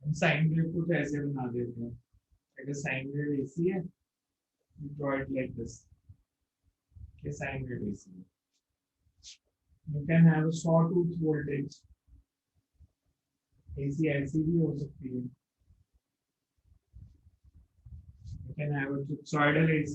हम sine wave को तो ऐसे बना देते हैं, अगर साइन वेव ऐसी है, draw it like this, कि साइन वेव ऐसी है. You can have a sawtooth voltage. AC ऐसी भी हो सकती है. You can have a sinusoidal AC.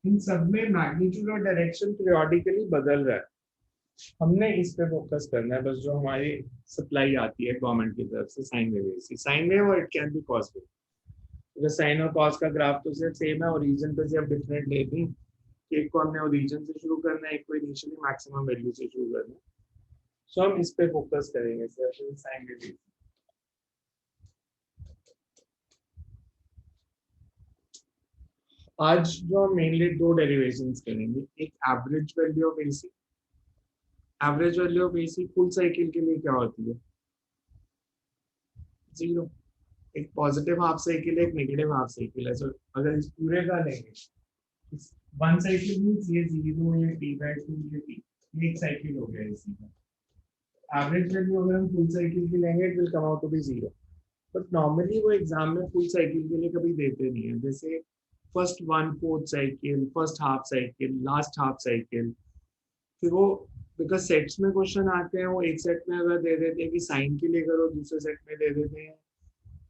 इन सब में मैग्नीट्यूड और डायरेक्शन पीरियोडिकली बदल रहा है. हमने इस पे फोकस करना है बस, जो हमारी सप्लाई आती है गवर्नमेंट की तरफ से, sine wave AC, sine wave और it can be cos wave. अगर साइन और कॉस का ग्राफ तो सिर्फ सेम है, ओरिजिन पे से अब डिफरेंट लेते हैं. एक को हमने ओरिजिन से शुरू करना है, एक को इनिशियली मैक्सिमम वैल्यू से शुरू करना है. सो हम इस पे फोकस करेंगे सर, साइन वेव एसी. आज जो हम मेनली दो डेरिवेशंस करेंगे, एक average value of AC. Average value of AC full cycle के लिए क्या होती है? 0. एक पॉजिटिव हाफ साइकिल है, एक नेगेटिव हाफ साइकिल है. सो अगर इस पूरे का लेंगे, इस वन साइकिल मींस ये 0, ये t/2, ये t, ये एक साइकिल हो गया इसी का. एवरेज वैल्यू अगर हम फुल साइकिल की लेंगे, it will come out to be 0. But normally वो एग्जाम में फुल साइकिल के लिए कभी देते नहीं है. जैसे first 1/4 cycle, first half cycle, last half cycle, फिर वो बिकॉज सेट्स में क्वेश्चन आते हैं, वो एक सेट में अगर दे देते हैं कि साइन के लिए करो, दूसरे सेट में दे देते हैं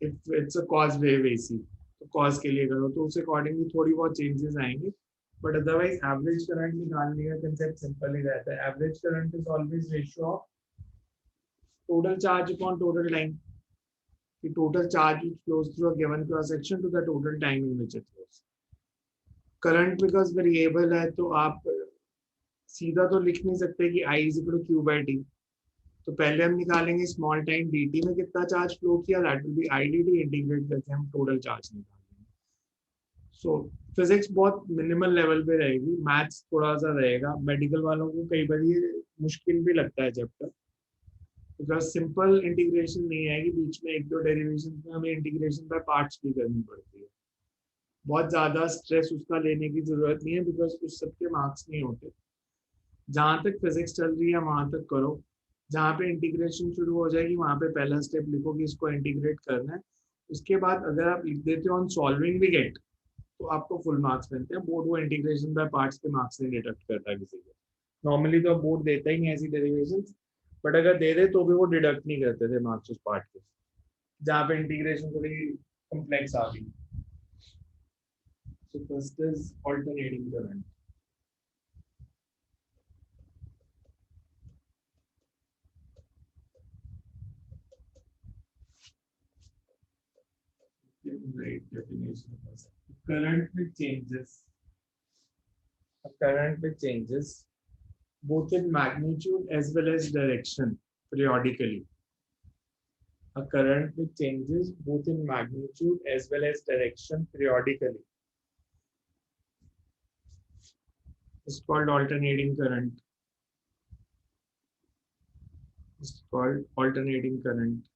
if it's a cos wave AC, तो कॉस के लिए करो, तो उस अकॉर्डिंगली थोड़ी बहुत चेंजेस आएंगे. बट अदरवाइज एवरेज करंट निकालने का कंसेप्ट सिंपल ही रहता है. Average current is always ratio of total charge upon total time. The total charge which flows through a given cross section to the total time in which it flows. Current because variable है, तो आप सीधा तो लिख नहीं सकते कि I is equal to Q by T. तो पहले हम निकालेंगे स्मॉल टाइम dt में कितना चार्ज फ्लो किया, that will be I dt, integrate करके हम टोटल चार्ज निकालेंगे. सो फिजिक्स बहुत मिनिमल लेवल पे रहेगी, मैथ्स थोड़ा सा रहेगा. मेडिकल वालों को कई बार ये मुश्किल भी लगता है चैप्टर, बिकॉज सिंपल इंटीग्रेशन नहीं है कि बीच में एक दो डेरिवेशन में हमें इंटीग्रेशन बाय पार्ट्स भी करनी पड़ती है. बहुत ज्यादा स्ट्रेस उसका लेने की जरूरत नहीं है, बिकॉज उस सबके मार्क्स नहीं होते. जहां तक फिजिक्स चल रही है वहां तक करो. जहाँ पे इंटीग्रेशन शुरू हो जाएगी वहां पे पहला स्टेप लिखो कि इसको इंटीग्रेट करना है. उसके बाद अगर आप लिख देते हो ऑन सॉल्विंग वी गेट, तो आपको फुल मार्क्स मिलते हैं. बोर्ड वो इंटीग्रेशन बाय पार्ट्स के मार्क्स से डिडक्ट करता है किसी को. नॉर्मली तो बोर्ड देता ही नहीं ऐसी डेरिवेशन, बट अगर दे दे तो भी वो डिडक्ट नहीं करते थे मार्क्स उस पार्ट के, जहाँ पे इंटीग्रेशन थोड़ी कॉम्प्लेक्स आ गई. So first is alternating current. Right definition of current with changes. A current with changes both in magnitude as well as direction periodically. A current with changes both in magnitude as well as direction periodically. It's called alternating current. It's called alternating current.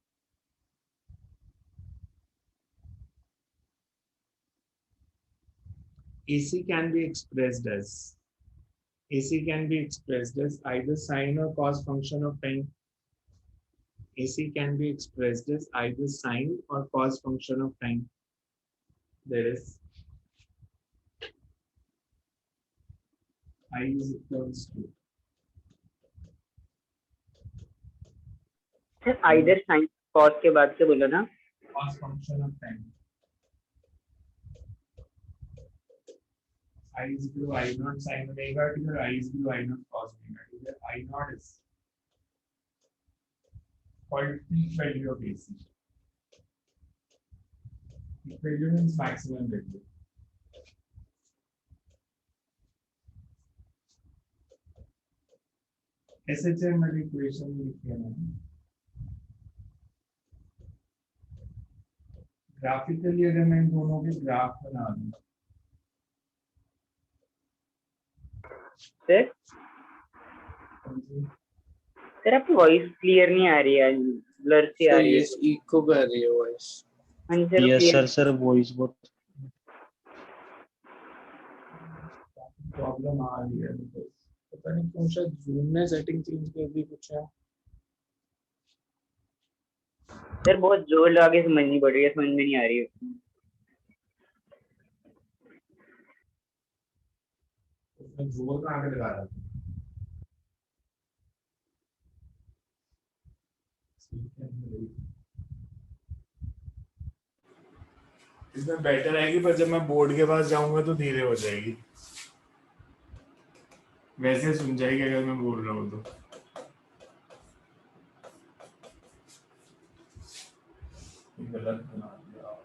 AC can be expressed as either sine or cos function of time. AC can be expressed as either sine or cos function of time. There is I is equals to either sine cos के बाद से बोलो ना, cos function of time. I is equal to I naught sin omega t or I is equal to I naught cos omega t. The I naught is called peak value of AC. Peak value means maximum value. SHM वाली equation लिखी है मैंने. Graphically अगर मैं इन दोनों के graph बना दूं, सर आपकी वॉइस क्लियर नहीं आ रही है, ब्लर सी आ रही है. यस, इको कर रही है वॉइस. हाँ sir, yes clear. Sir voice बहुत. प्रॉब्लम आ रही है because पता नहीं क्यों शायद जूम ने सेटिंग चेंज कर दी कुछ है। सर बहुत जोर लगा के समझनी पड़ रही है, समझ में नहीं आ रही है। उसमें जोर कहाँ पे लगा रहा था? इसमें बेटर आएगी पर जब मैं बोर्ड के पास जाऊंगा तो धीरे हो जाएगी। वैसे सुन जाएगी अगर मैं बोल रहा हूँ तो। गलत बना दिया।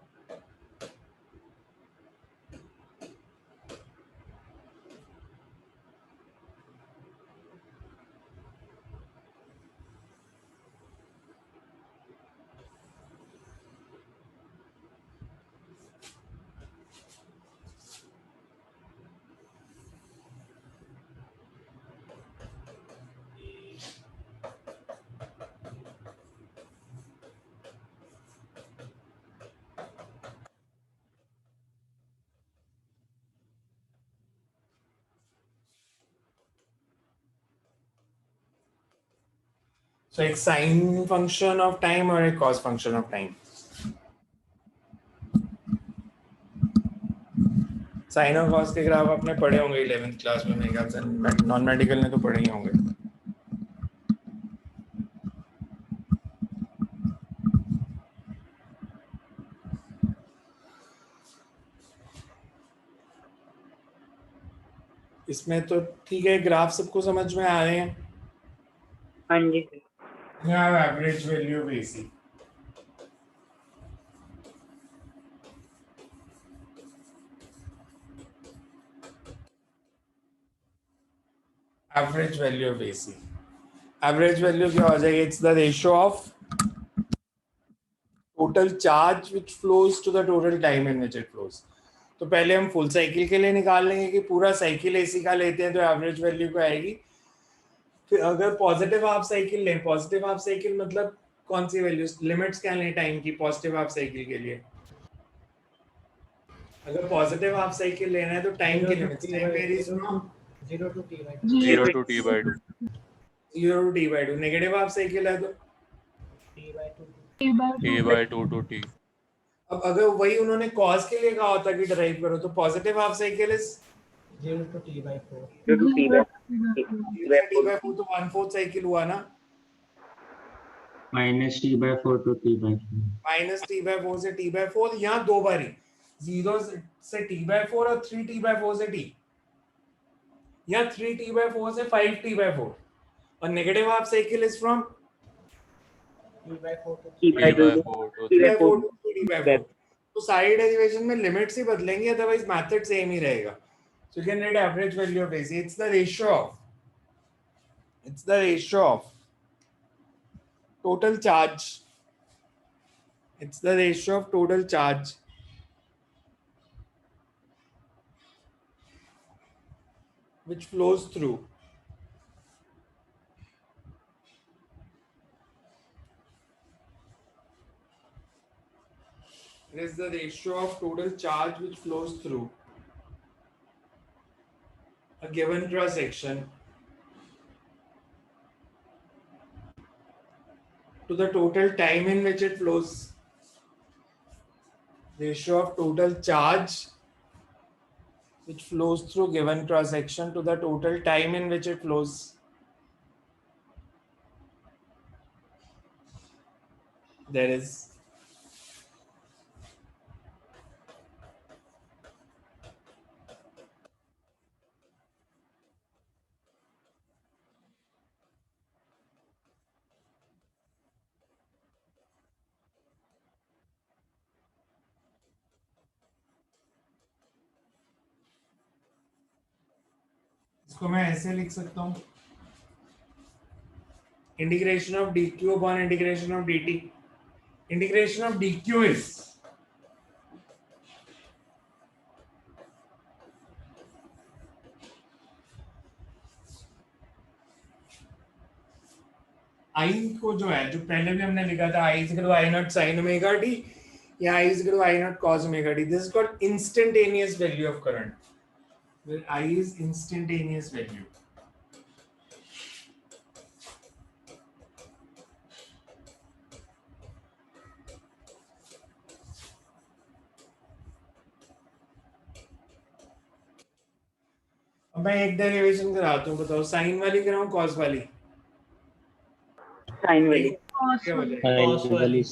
So एक साइन फंक्शन ऑफ टाइम और एक cos function of time. Sine और कॉस के ग्राफ आपने पढ़े होंगे 11th क्लास में, मेरे ख्याल से नॉन मेडिकल ने तो पढ़े ही होंगे। इसमें तो ठीक है, ग्राफ सबको समझ में आ रहे हैं। हाँ जी सर। यहाँ average value of AC। Average value of AC, average value क्या हो जाएगी? It's the ratio of total charge which flows to the total time in which it flows. तो पहले हम फुल साइकिल के लिए निकाल लेंगे कि पूरा साइकिल AC का लेते हैं तो एवरेज वैल्यू क्या आएगी। फिर अगर पॉजिटिव हाफ साइकिल लें, पॉजिटिव हाफ साइकिल मतलब कौन सी वैल्यूज, लिमिट्स क्या लें टाइम की पॉजिटिव हाफ साइकिल के लिए? अगर पॉजिटिव हाफ साइकिल लेना है तो टाइम की limits, time varies from 0 to t by 0 to t by 2. 0 to t by 2। Negative half cycle है तो t by 2 t by 2 to t. अब अगर वही उन्होंने कॉस के लिए कहा होता कि ड्राइव करो तो positive half cycle is 0 to t by 4 0 to t by t by 4 तो 1/4 साइकिल हुआ ना। Minus t by 4 to t by 4 minus t by 4 से t by 4, यहाँ दो बारी 0 से t by 4 और 3t by 4 से t, या 3t by 4 से 5t by 4। और negative half cycle is from t by 4 to t t by 2 by to 4 to t by 3. 4 to 3t by 4। तो सारी डेरिवेशन में लिमिट्स ही बदलेंगे, अदरवाइज मेथड सेम ही रहेगा। So you can write average value of AC, it's the ratio of total charge, it's the ratio of total charge which flows through it is the ratio of total charge which flows through a given cross section to the total time in which it flows. Ratio of total charge which flows through given cross section to the total time in which it flows. There is इसको मैं ऐसे लिख सकता हूँ, integration of dq upon integration of dt। Integration of dq is I को जो है, जो पहले भी हमने लिखा था I is equal to I naught sin omega t या I is equal to I naught cos omega t, this is called instantaneous value of current। where I is instantaneous value. अब मैं एक डेरिवेशन कराता हूँ, बताओ sign वाली कराऊँ cos वाली? Sign वाली। क्या हो जाएगा? cos वाली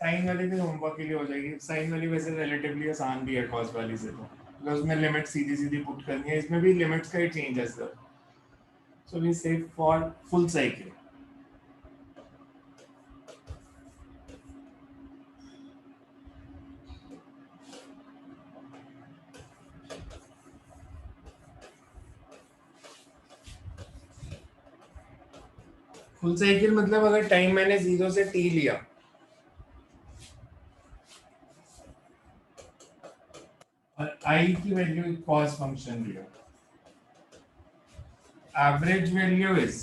साइन वाली भी होमवर्क के लिए हो जाएगी। साइन वाली वैसे रिलेटिवली आसान भी है कॉस वाली से, तो बिकॉज उसमें लिमिट सीधी सीधी पुट करनी है। इसमें भी लिमिट्स का ही चेंज है सर। सो वी से for full cycle full cycle मतलब अगर टाइम मैंने 0 से t लिया, और I की वैल्यू cos फंक्शन लिया, एवरेज वैल्यू इज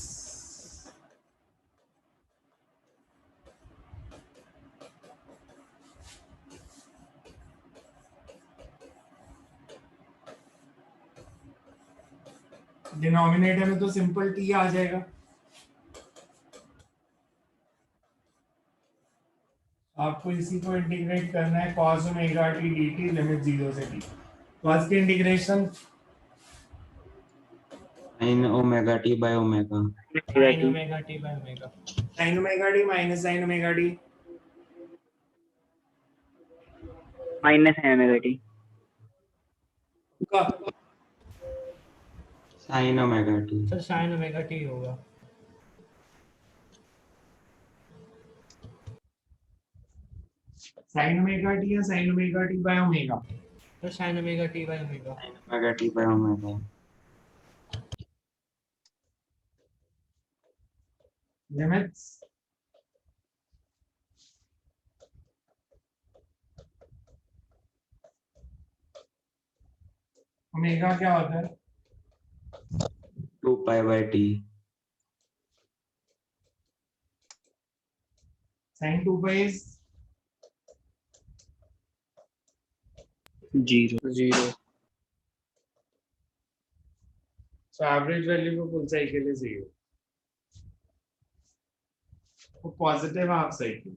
डिनोमिनेटर में तो सिंपल t आ जाएगा। आपको इसी को इंटीग्रेट करना है cos omega t dt limit 0 से t। cos की integration sin omega t by omega. sin omega t by omega sin omega t minus sin omega t minus है ओमेगा टी। का Sin omega t. Sir sin omega t होगा। sin omega t या sin omega t by omega? Sir sin omega t by omega Sin omega t by omega. Limits omega क्या होता है? 2 pi by t. sin 2 pi is zero. so average value for full cycle is 0. for positive half cycle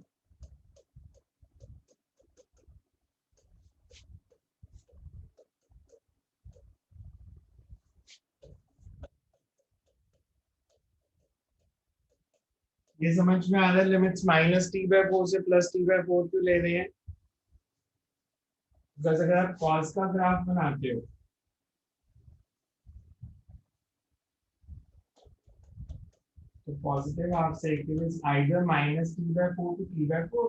ये समझ में आ रहा है? Limits minus T by 4 से plus T by 4 क्यों ले रहे हैं? बिकॉज अगर आप cos का ग्राफ बनाते हो तो positive half cycle is either minus T by 4 to T by 4,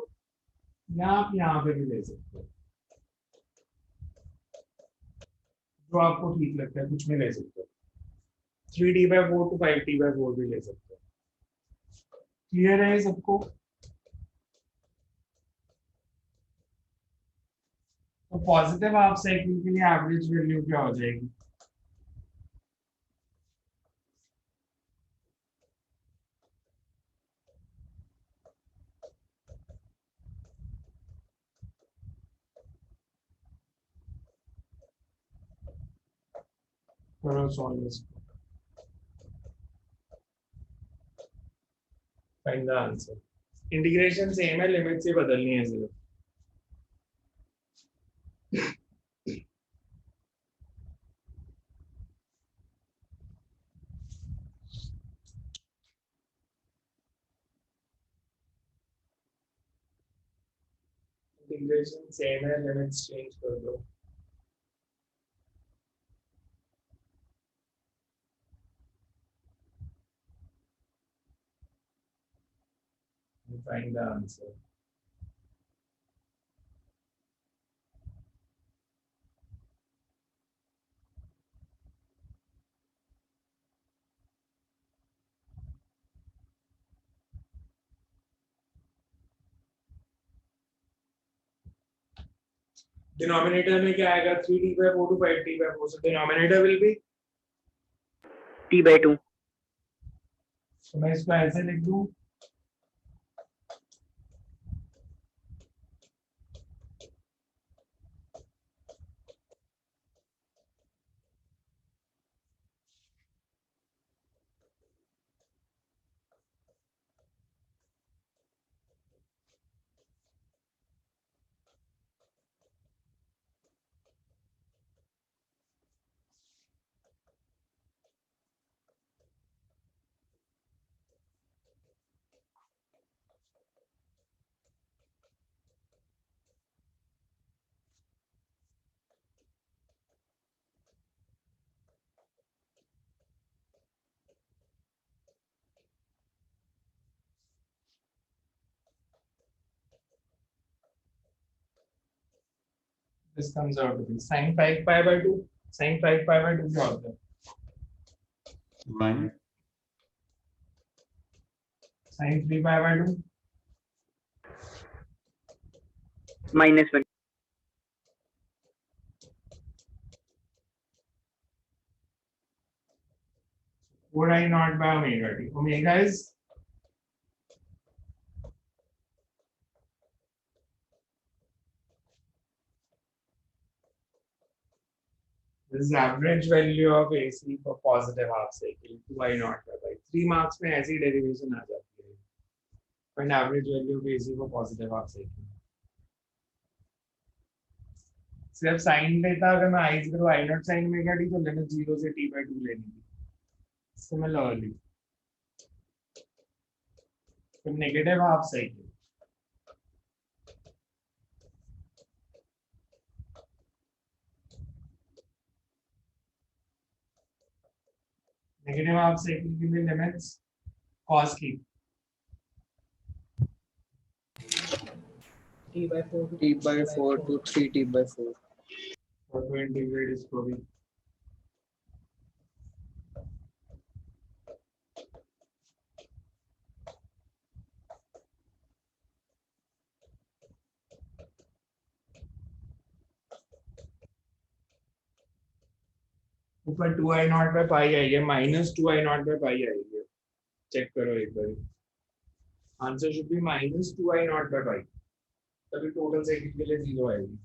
या आप यहाँ पे भी ले सकते हो, जो आपको ठीक लगता है कुछ में ले सकते हो। 3 T by 4 to 5 T by 4 भी ले सकते हो। क्लियर है सबको? तो पॉजिटिव हाफ साइकिल के लिए एवरेज वैल्यू क्या हो जाएगी? करो सॉल्व इसको, find the answer. Integration same है, लिमिट से बदलनी है सिर्फ। इंटीग्रेशन सेम है, लिमिट्स चेंज कर दो। Find the answer. डिनोमिनेटर में क्या आएगा? 3t by 4 to 5t by 4, so denominator will be T by 2। तो मैं इसको ऐसे लिख दूं, This comes out to be sin 5 pi by 2. Sin 5 pi by 2 क्या होता है? 1. Sin 3 pi by 2. -1. Four I naught by omega t. Omega is this is average value of AC for positive half cycle 2 I naught by 3 marks में ऐसी derivation आ जाती है. Find average value of AC for positive half cycle. सिर्फ sign लेता अगर मैं आई करूँ आई not sine omega T तो लिमिट 0 से t by 2 लेनी थी. Similarly, for negative half cycle, negative half cycle के लिए limits cos की t by 4 to t by 4 to 3t by 4. और to integrate इसको भी ऊपर 2 I naught by pi आई है minus 2 I naught by pi आई है. चेक करो एक बार. Answer should be minus 2 I naught by pi. तभी टोटल साइकिल के लिए 0 आएगी.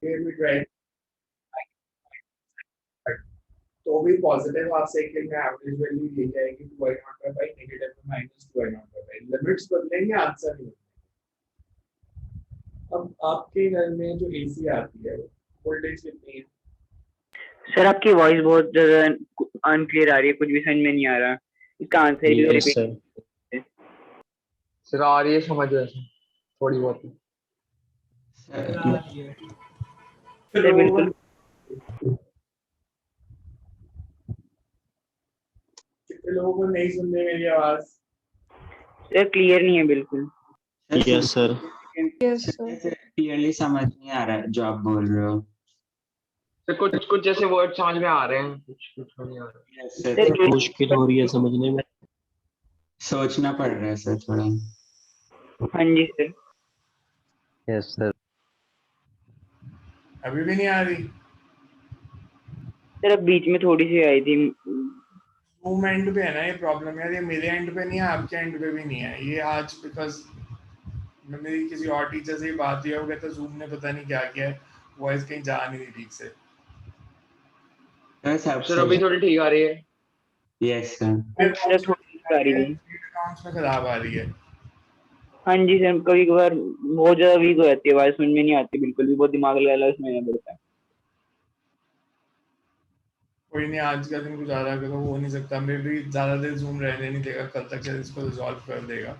Here we try. तो भी पॉजिटिव हाफ साइकिल में एवरेज वैल्यू ये जाएगी 2 I naught by pi negative में minus 2 I naught by pi. Limits बदलेंगे आंसर नहीं. अब आपके घर में जो एसी आती है वोल्टेज कितनी है? सर आपकी वॉइस बहुत ज्यादा अनक्लियर आ रही है, कुछ भी समझ में नहीं आ रहा. इसका आंसर ही Yes, रिपीट. sir. सर आ रही है समझ में थोड़ी बहुत. आ रही है. सर बिल्कुल. कितने लोगों को नहीं सुन रही मेरी आवाज? सर क्लियर नहीं है बिल्कुल. Yes, sir. Yes, sir. Clearly समझ नहीं आ रहा है जो आप बोल रहे हो. सर कुछ कुछ जैसे वर्ड समझ में आ रहे हैं, कुछ कुछ नहीं आ रहा. Yes, sir. सर मुश्किल हो रही है समझने में. सोचना पड़ रहा है सर थोड़ा. हाँ जी सर. Yes sir. अभी भी नहीं आ रही? सर अब बीच में थोड़ी सी आई थी. जूम एंड पे है ना ये प्रॉब्लम यार. ये मेरे एंड पे नहीं है, आपके एंड पे भी नहीं है ये आज. बिकॉज मेरी किसी और टीचर से ही बात हुई है, वो कहता जूम ने पता नहीं क्या किया है, वॉइस कहीं जा नहीं रही ठीक से. सर अभी थोड़ी ठीक आ रही है. Yes sir. सर थोड़ी सी आ रही थी. अकाउंट्स में खराब आ रही है. हाँ जी सर, कभी कभार बहुत ज्यादा वीक हो जाती है, आवाज समझ में नहीं आती बिल्कुल भी, बहुत दिमाग लगा उसमें पड़ता है. कोई नहीं, आज का दिन गुजारा करो. हो नहीं सकता, मैं भी ज्यादा देर जूम रहने नहीं देगा. कल तक शायद इसको रिजॉल्व कर देगा.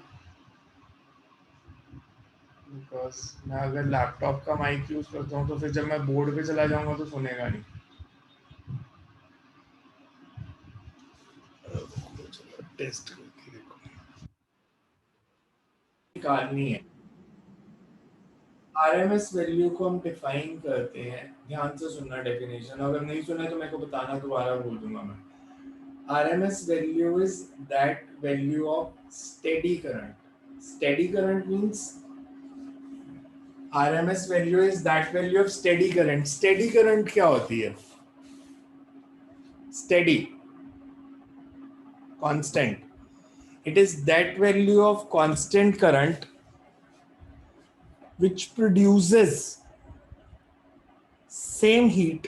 बिकॉज मैं अगर लैपटॉप का माइक यूज करता हूँ तो फिर जब मैं बोर्ड पे चला जाऊंगा तो सुनेगा नहीं. टेस्ट करके देखो. निकालनी है. आरएमएस वैल्यू को हम डिफाइन करते हैं, ध्यान से सुनना डेफिनेशन. अगर नहीं सुना तो मेरे को बताना, दोबारा बोल दूंगा मैं. RMS value is that value of steady current. Steady current means RMS value is that value of steady current. Steady current क्या होती है? Steady, constant. It is that value of constant current which produces same heat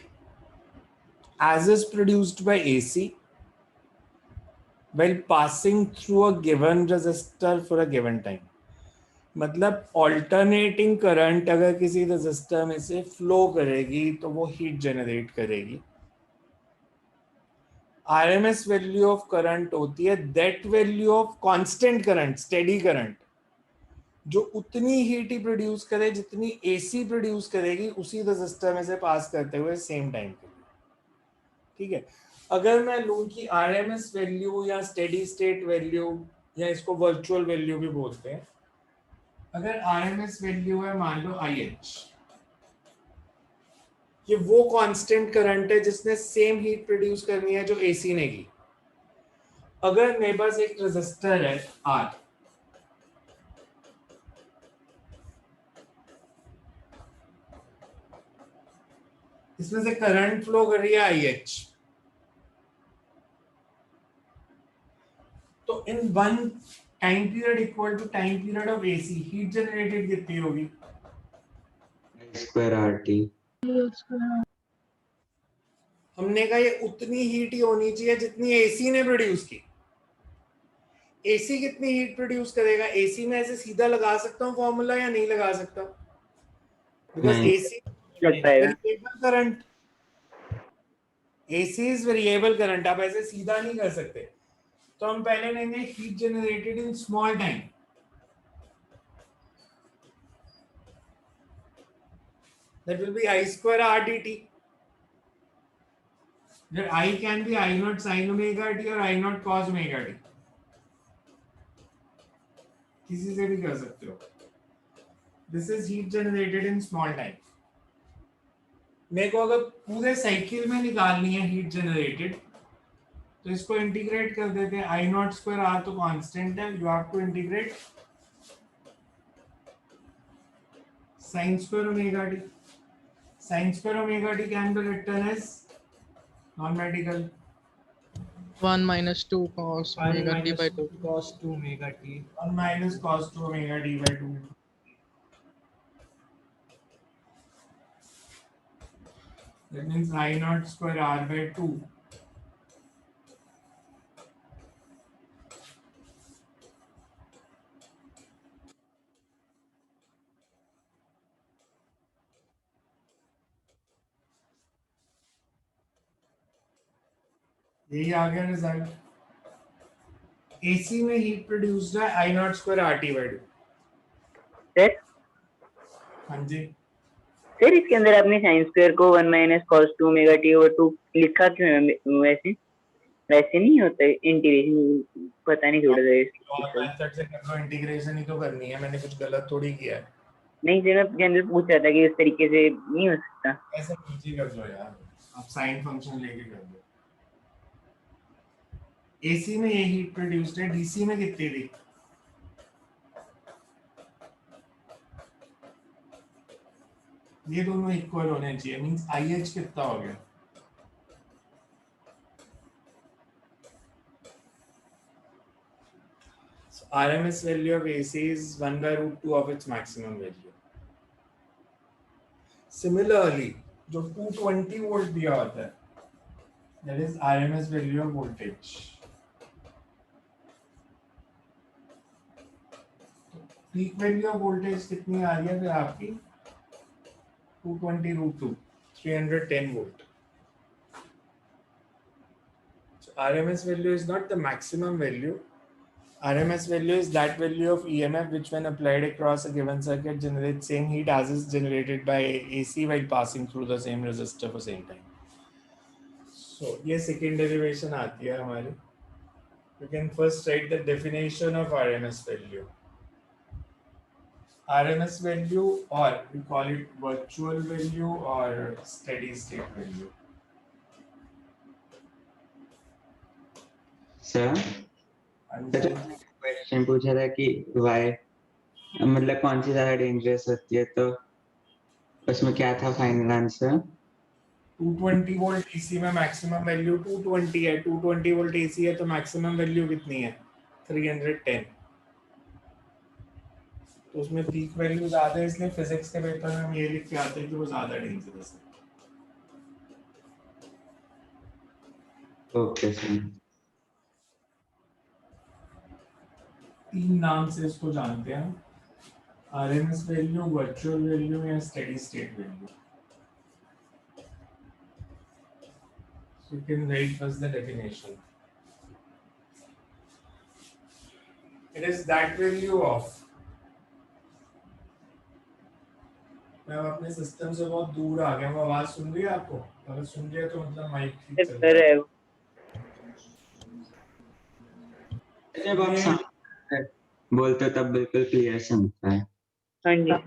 as is produced by AC while passing through a given resistor for a given time. मतलब alternating current अगर किसी resistor में से flow करेगी तो वो heat generate करेगी. RMS value of current होती है that value of constant current, steady current, जो उतनी हीट ही प्रोड्यूस करे जितनी एसी प्रोड्यूस करेगी उसी रेजिस्टर में से पास करते हुए सेम टाइम के लिए. ठीक है. अगर मैं लूं कि आरएमएस वैल्यू या स्टेडी स्टेट वैल्यू या इसको वर्चुअल वैल्यू भी बोलते हैं, अगर आरएमएस वैल्यू है मान लो आईएच, ये वो कांस्टेंट करंट है जिसने सेम हीट प्रोड्यूस करनी है जो एसी ने की। अगर मेरे पास एक रेजिस्टर है आर, इसमें से करंट फ्लो कर रही है आईएच, तो in one time period equal to time period of AC heat generated कितनी होगी? Square R T. हमने कहा ये उतनी हीट ही होनी चाहिए जितनी एसी ने प्रोड्यूस की। एसी कितनी हीट प्रोड्यूस करेगा? एसी में ऐसे सीधा लगा सकता हूँ फॉर्मूला या नहीं लगा सकता? बिकॉज नहीं। एसी लग पाएगा। Variable current, AC is variable current, आप ऐसे सीधा नहीं कर सकते। तो हम पहले लेंगे heat generated in small time, that will be I square R dt, where I can be I naught sin omega t or I naught cos omega t, किसी से भी कर सकते हो। This is heat generated in small time. मेरे को अगर पूरे साइकिल में निकालनी है हीट जनरेटेड, तो इसको इंटीग्रेट कर देते हैं। आई नॉट स्क्वायर आर तो कांस्टेंट है, you have to integrate sin square omega t. Sin square omega t can be written as non-medical 1 minus 2 cos 1 omega t by minus 2. cos 2 omega t, 1 minus cos 2 omega t by 2. That means I naught square r by 2. यही आ गया result. AC में heat produced है I not square R T by 2। Sir हाँ जी, sir इसके अंदर आपने साइन स्क्वायर को 1 minus cos 2 omega T over 2 लिखा क्यों है? वैसे वैसे नहीं होता है इंटीग्रेशन, पता नहीं थोड़ा सा मेथड से कर लो, इंटीग्रेशन ही तो करनी है, मैंने कुछ गलत थोड़ी किया है। नहीं सर, मैं जनरल पूछ रहा था कि इस तरीके से नहीं हो सकता। ऐसे नीचे कर लो यार, आप साइन फंक्शन लेके कर लो। एसी में ये हीट प्रोड्यूस्ड है, डीसी में कितनी थी? ये दोनों इक्वल होने चाहिए, मींस आईएच कितना हो गया? So RMS value of AC is 1 by root 2 of its maximum value. Similarly, जो 220 वोल्ट दिया होता है, that is RMS value of voltage. Peak value of voltage कितनी आ रही है फिर आपकी? 220 root 2, 310 volt. So RMS value is not the maximum value. RMS value is that value of EMF which when applied across a given circuit generates same heat as is generated by AC while passing through the same resistor for same time. So ये second derivation आती है हमारी. You can first write the definition of RMS value. RMS value, or we call it virtual value or steady state value. Sir question पूछा था कि Y मतलब कौन सी ज्यादा डेंजरस होती है, तो उसमें क्या था फाइनल आंसर? 220 वोल्ट एसी में मैक्सिमम वैल्यू 220 है, 220 वोल्ट एसी है तो मैक्सिमम वैल्यू कितनी है? 310। तो उसमें पीक वैल्यू ज्यादा है, इसलिए फिजिक्स के पेपर में हम ये लिख के आते हैं कि वो ज्यादा डेंजरस है। Okay sir. 3 नाम से इसको जानते हैं, आरएमएस वैल्यू, वर्चुअल वैल्यू या steady state value. So you can write first the definition. It is that value of, मैं अपने सिस्टम से बहुत दूर आ गया हूँ, आवाज सुन रही है आपको? अगर सुन रही है तो मतलब माइक ठीक चल रहा है। जब आप सामने बोलते हो तब बिल्कुल क्लियर समझता है। हाँ जी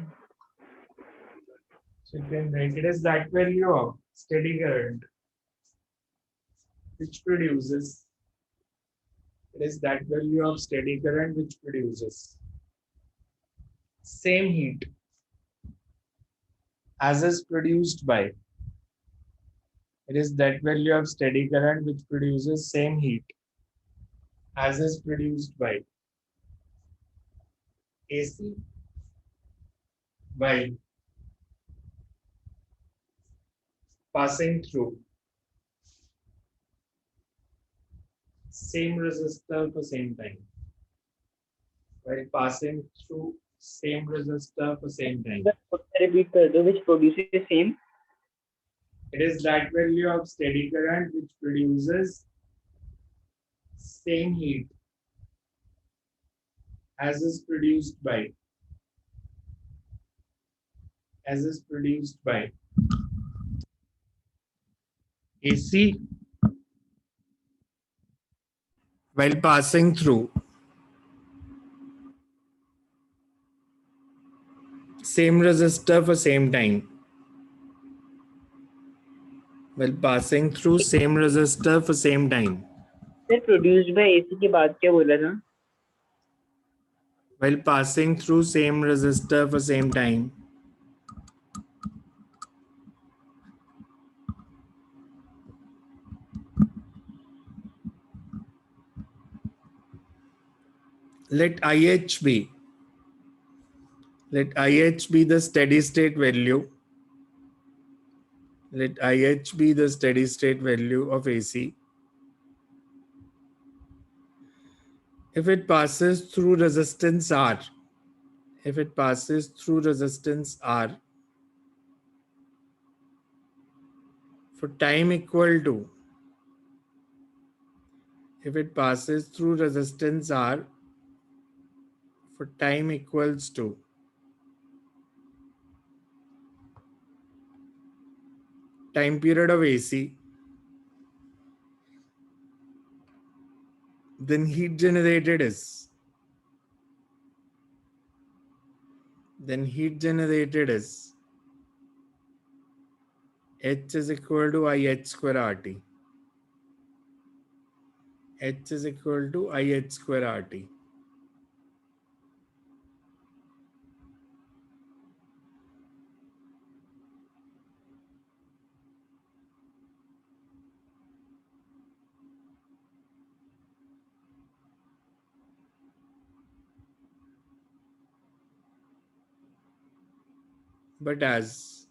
So you can write it as that value of steady current which produces. It is that value of steady current which produces same heat as is produced by. It is that value of steady current which produces same heat as is produced by AC while passing through same resistor for same time. While passing through same resistor for same time. Repeat कर दो which produces same It is that value of steady current which produces same heat as is produced by AC while passing through same resistor for same time. While passing through same resistor for same time. Sir produced by AC के बाद क्या बोला था While passing through same resistor for same time. Let IH be the steady state value. Let IH be the steady state value of AC. If it passes through resistance R, for time equal to, if it passes through resistance R for time equals to time period of AC, then heat generated is H is equal to IH square RT. H is equal to IH square RT. But as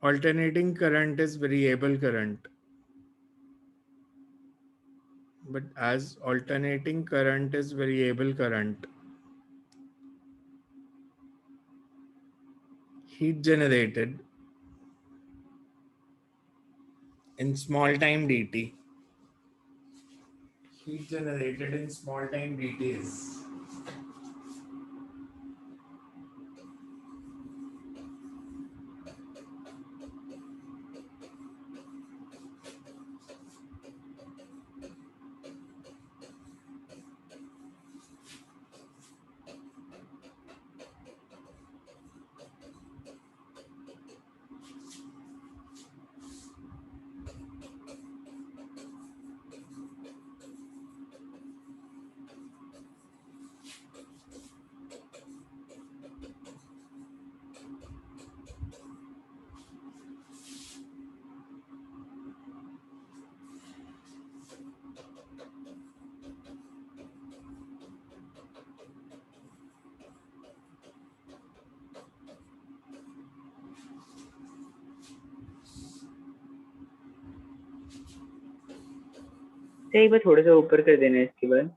alternating current is variable current. But as alternating current is variable current, heat generated in small time dt. Heat generated in small time dt is sir एक बार थोड़ा सा ऊपर कर देना इसके बाद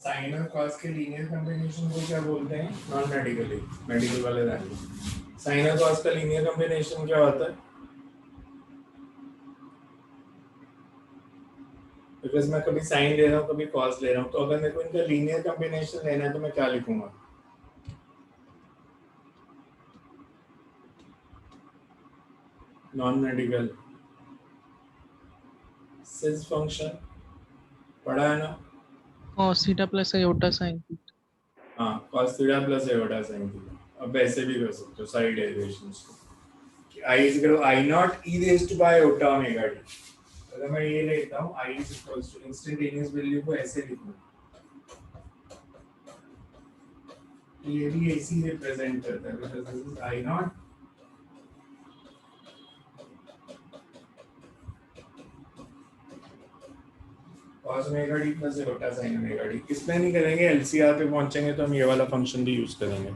sign और cos के लीनियर कॉम्बिनेशन को क्या बोलते हैं? नॉन मेडिकली, मेडिकल वाले जानेंगे। साइन और कॉस का लीनियर कॉम्बिनेशन क्या होता है? बिकॉज मैं कभी साइन ले रहा हूँ, कभी कॉस ले रहा हूँ, तो अगर मेरे को इनका लीनियर कॉम्बिनेशन लेना है तो मैं क्या लिखूंगा? नॉन मेडिकल सिस फंक्शन पढ़ा है ना? cos theta plus iota sin theta. हाँ, cos theta plus iota sin theta. अब वैसे भी कर सकते हो साइड डेरिवेशंस को। I is equal to I naught e raised to by iota omega t। अगर मैं ये लेता हूँ I is equals to instantaneous value को ऐसे लिखूँ, ये भी ऐसे ही रिप्रेजेंट करता है, because this is I naught cos omega t plus iota sin omega t। इसमें नहीं करेंगे, LCR पे पहुंचेंगे तो हम ये वाला फंक्शन भी यूज करेंगे।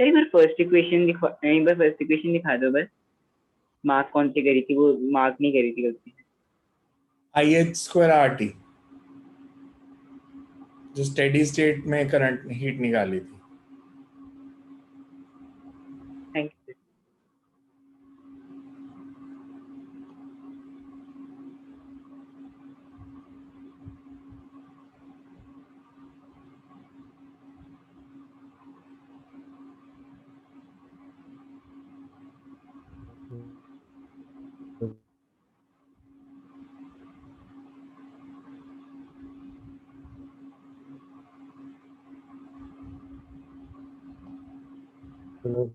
सर एक बार फर्स्ट इक्वेशन दिखा दो बस। मार्क कौन सी करी थी? वो मार्क नहीं करी थी गलती से। IH स्क्वायर RT जो स्टेडी स्टेट में करंट हीट निकाली थी। Thank you.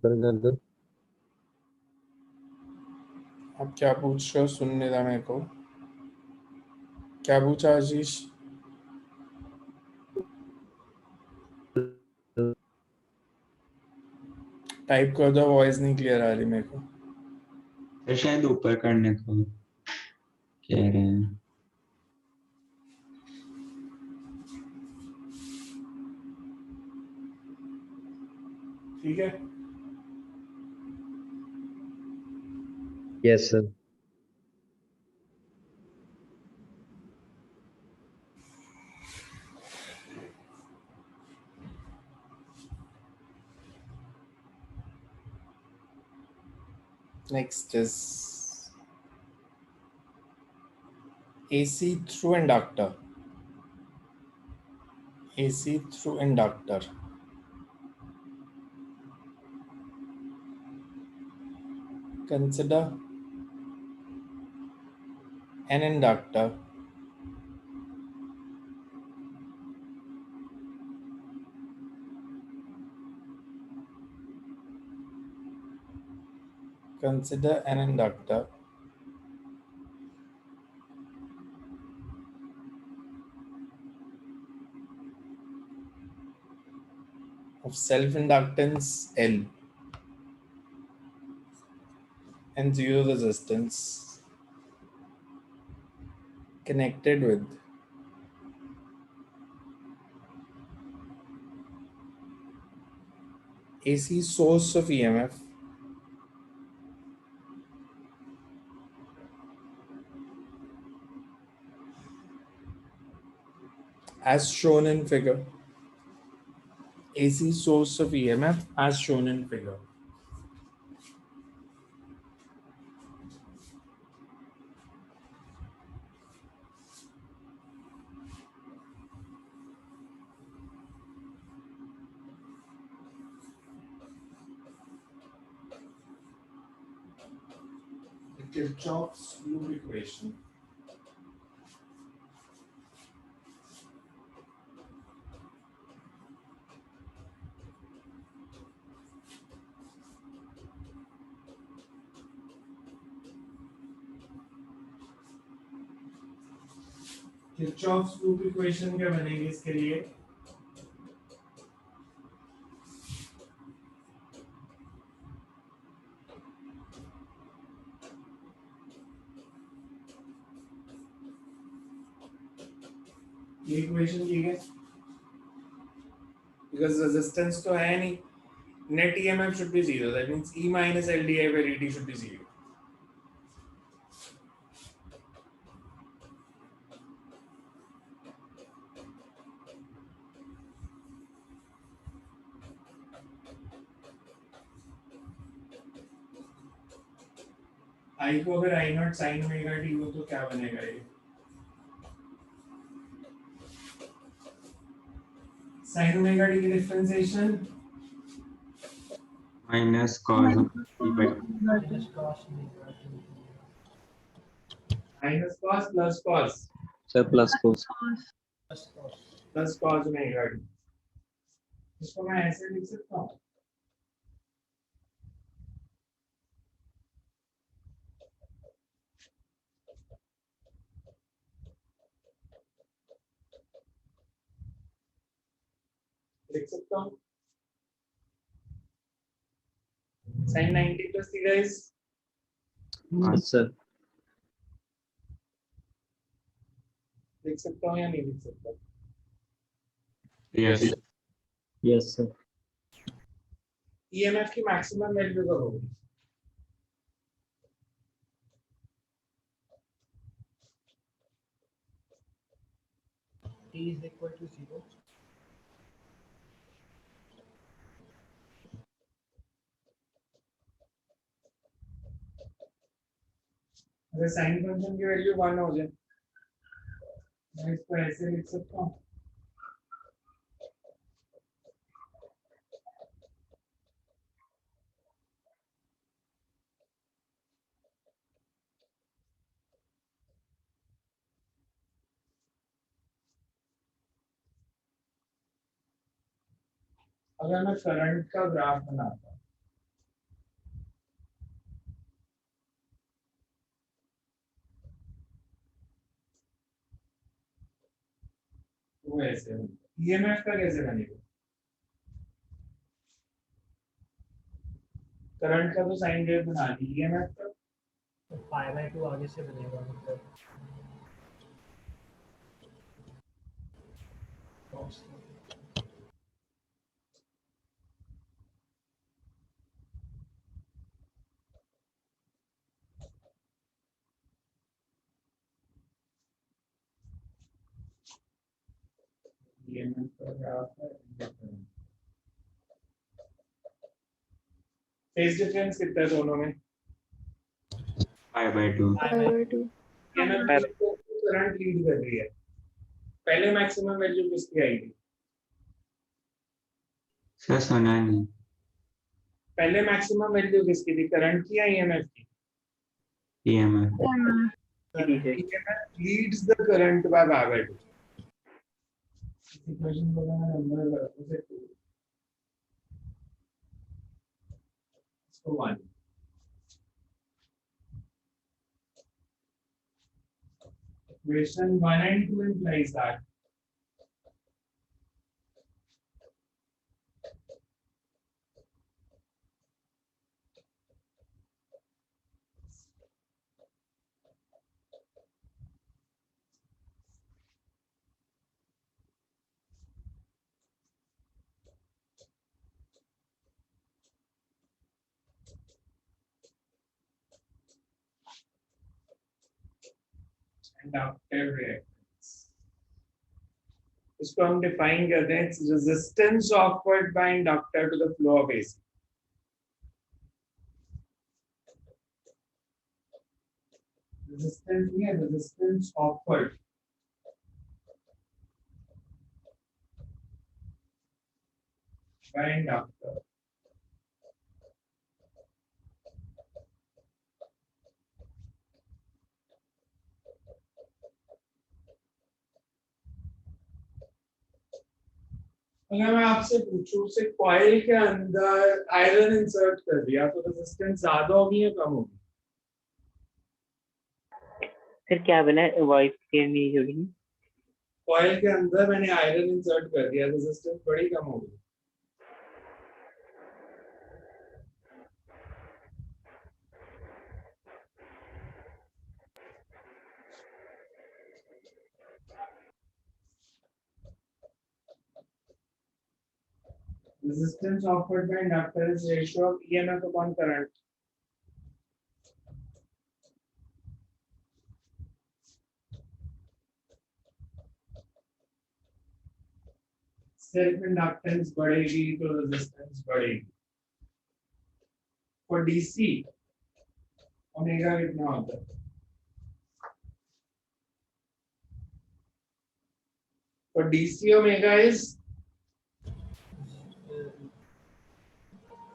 कर दो। अब क्या पूछ रहे हो? सुनने था मेरे को। क्या पूछा आशीष? टाइप कर दो, वॉइस नहीं क्लियर आ रही मेरे को। तो शायद ऊपर करने को कह रहे हैं। ठीक है, yes sir. Next is AC through inductor। AC through inductor। Consider an inductor of self-inductance L and zero resistance connected with AC source of EMF as shown in figure। AC source of EMF as shown in figure। Kirchhoff's loop equation। Kirchhoff's loop equation क्या बनेगी इसके लिए? ये equation ठीक है, because resistance तो है नहीं. Net EMF should be zero. That means E minus LDI by dt should be zero. I को अगर I not sin omega t हो तो क्या बनेगा ये? Sin ओमेगा t की differentiation minus cos t by minus cos plus cos Sir, plus cos. plus cos omega t. इसको मैं ऐसे लिख सकता हूँ. लिख सकता हूँ. sin 90 plus theta is Yes, sir. लिख सकता हूँ या नहीं लिख सकता? yes Yes, sir. EMF की मैक्सिमम वैल्यू कब होगी? T is equal to 0. अगर साइन फंक्शन की वैल्यू 1 हो जाए मैं इसको ऐसे लिख सकता हूँ. अगर मैं करंट का ग्राफ बनाता हूँ तो ऐसे EMF का कैसे बनेगा? करंट का तो साइन वेव बना दी. EMF का तो पाई बाय 2 आगे से बनेगा मतलब cos. EMF का ग्राफ है. फेज डिफरेंस कितना है दोनों में? pi by 2 EMF को करंट लीड कर रही है. पहले मैक्सिमम वैल्यू किसकी आएगी? सर सुना नहीं पहले मैक्सिमम वैल्यू किसकी थी? करंट की या EMF की? EMF EMF leads the current by pi by 2. Equation को मैं नंबर उसे 2 इसको 1. Equation 1 and 2 implies that inductive reactance. इसको हम डिफाइन करते हैं resistance offered by inductor to the flow of AC. Resistance नहीं है, रेजिस्टेंस ऑफर्ड बाय इंडक्टर अगर मैं आपसे पूछूं से कॉइल के अंदर आयरन इंसर्ट कर दिया तो रेजिस्टेंस ज्यादा होगी या कम होगी? सर क्या बोला? वॉइस क्लियर नहीं जुड़ी. कॉइल के अंदर मैंने आयरन इंसर्ट कर दिया, रेजिस्टेंस बड़ी कम होगी. resistance offered by inductor is ratio of EMF upon current. Self inductance बढ़ेगी तो रेजिस्टेंस बढ़ेगी. फॉर डीसी ओमेगा कितना होता है? For DC omega is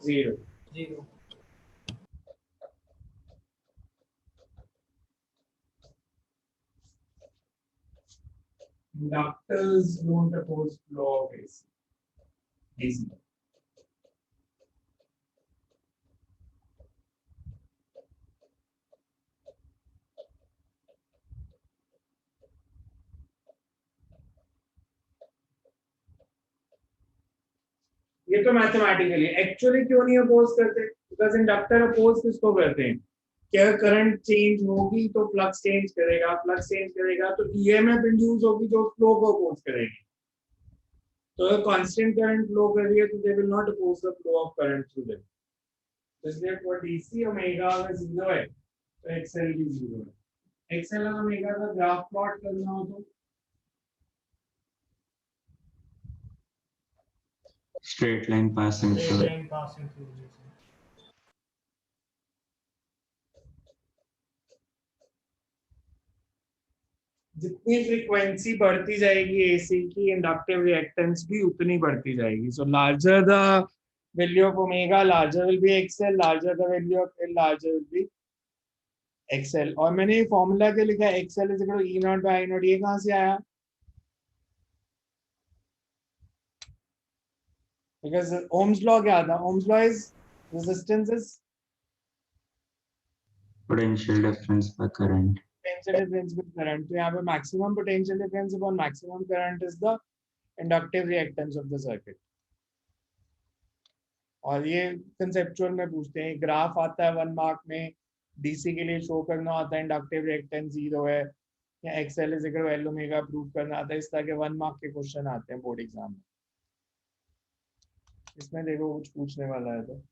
0. 0. Inductors don't oppose flow of AC. DC. ये तो मैथमेटिकली. एक्चुअली क्यों नहीं अपोज करते? बिकॉज इंडक्टर अपोज किसको करते हैं? क्या करंट चेंज होगी तो फ्लक्स चेंज करेगा, फ्लक्स चेंज करेगा तो ईएमएफ इंड्यूस होगी जो फ्लो को अपोज करेगी. तो अगर कांस्टेंट करंट फ्लो कर रही है तो they will not oppose the flow of current through them. इसलिए फॉर डीसी ओमेगा अगर 0 है तो एक्सएल भी 0 है. एक्सएल और ओमेगा का ग्राफ प्लॉट करना हो तो straight line passing Straight through. line passing through this. जितनी फ्रीक्वेंसी बढ़ती जाएगी एसी की, इंडक्टिव रिएक्टेंस भी उतनी बढ़ती जाएगी. So larger the value of omega, larger will be XL, larger the value of L, larger will be XL. और मैंने ये फॉर्मूला क्या लिखा है? XL is equal to E naught by I naught. ये कहां से आया? बिकॉज़ ओम्स लॉ क्या था? Ohm's law is resistance is Potential difference by current. potential difference with current. तो यहाँ पे maximum potential difference upon maximum current is the inductive reactance of the circuit. और ये conceptual में पूछते हैं. ग्राफ आता है 1 मार्क में, डीसी के लिए शो करना आता है इंडक्टिव रिएक्टेंस 0 है, या XL is equal to L omega prove करना आता है. इस तरह के 1 मार्क के क्वेश्चन आते हैं बोर्ड एग्जाम में. इसमें देखो कुछ पूछने वाला है तो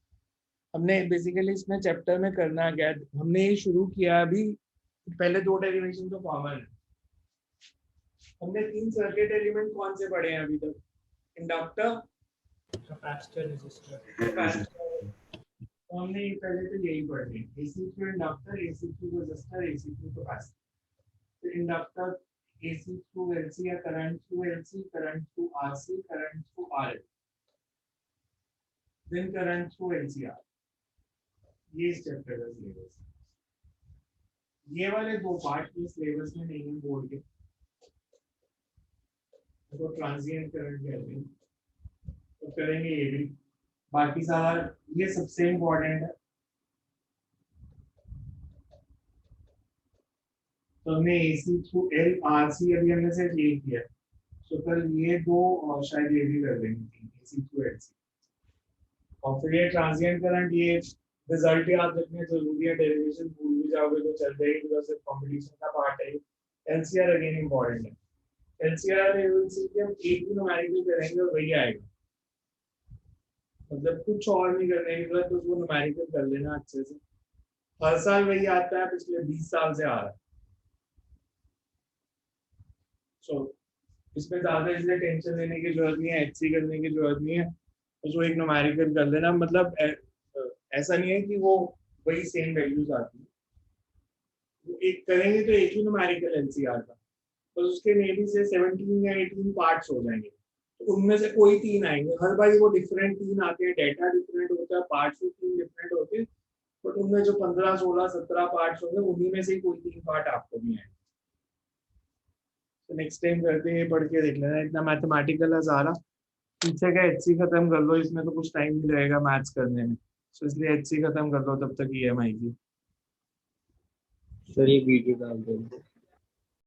हमने बेसिकली इसमें चैप्टर में करना क्या, हमने ये शुरू किया अभी. पहले 2 डेरिवेशन तो कॉमन है. हमने 3 सर्किट एलिमेंट कौन से पढ़े हैं अभी तक? Inductor, Capacitor, resistor. तो हमने पहले तो यही पढ़े. AC through inductor, AC through resistor, AC through capacitor. तो इंडक्टर एसी थ्रू एलसी या current through LC, current through RC, current through RL, then current through LCR. ये इस चैप्टर का सिलेबस. ये वाले 2 पार्ट के सिलेबस में नहीं है बोर्ड के. तो ट्रांजिएंट करंट कहते हैं तो करेंगे ये भी. बाकी सारा ये सबसे इम्पोर्टेंट है. तो हमने एसी थ्रू एल, आरसी अभी हमने सिर्फ ये किया. तो कल ये 2 और शायद ये भी कर देंगे, एसी थ्रू एलसी. और फिर ये ट्रांजिएंट करंट, ये रिजल्ट याद रखने जरूरी है. डेरिवेशन भूल भी जाओगे तो चल जाएगी बिकॉज़ कंपटीशन का पार्ट है. एलसीआर अगेन इंपॉर्टेंट है. एलसीआर लेवल से हम एक भी न्यूमेरिकल करेंगे और वही आएगा. मतलब कुछ और नहीं करने की जरूरत, तो उसको न्यूमेरिकल कर लेना अच्छे से. हर साल वही आता है, पिछले 20 साल से आ रहा है. सो इसमें ज्यादा इसलिए टेंशन लेने की जरूरत नहीं है, एचसी करने की जरूरत नहीं है. उसको एक न्यूमेरिकल कर लेना. मतलब ऐसा नहीं है कि वो वही सेम वैल्यूज आती है. एक करेंगे तो एक ही न्यूमेरिकल एलसीआर का, तो उसके मे बी से 17 या 18 पार्ट्स हो जाएंगे. तो उनमें से कोई 3 आएंगे. हर बार वो डिफरेंट 3 आते हैं. डेटा डिफरेंट होता है, पार्ट्स भी 3 डिफरेंट होते हैं. बट उनमें जो 15, 16, 17 पार्ट्स होंगे उन्हीं में से कोई 3 पार्ट आपको भी आएंगे. तो नेक्स्ट टाइम करते हैं, पढ़ के देख लेना. इतना मैथमेटिकल है सारा. पीछे का एचसी खत्म कर लो, इसमें तो कुछ टाइम नहीं लगेगा मैथ्स करने में. तो इसलिए एचसी खत्म कर लो तब तक ईएमआई की. सर ये वीडियो डाल दो.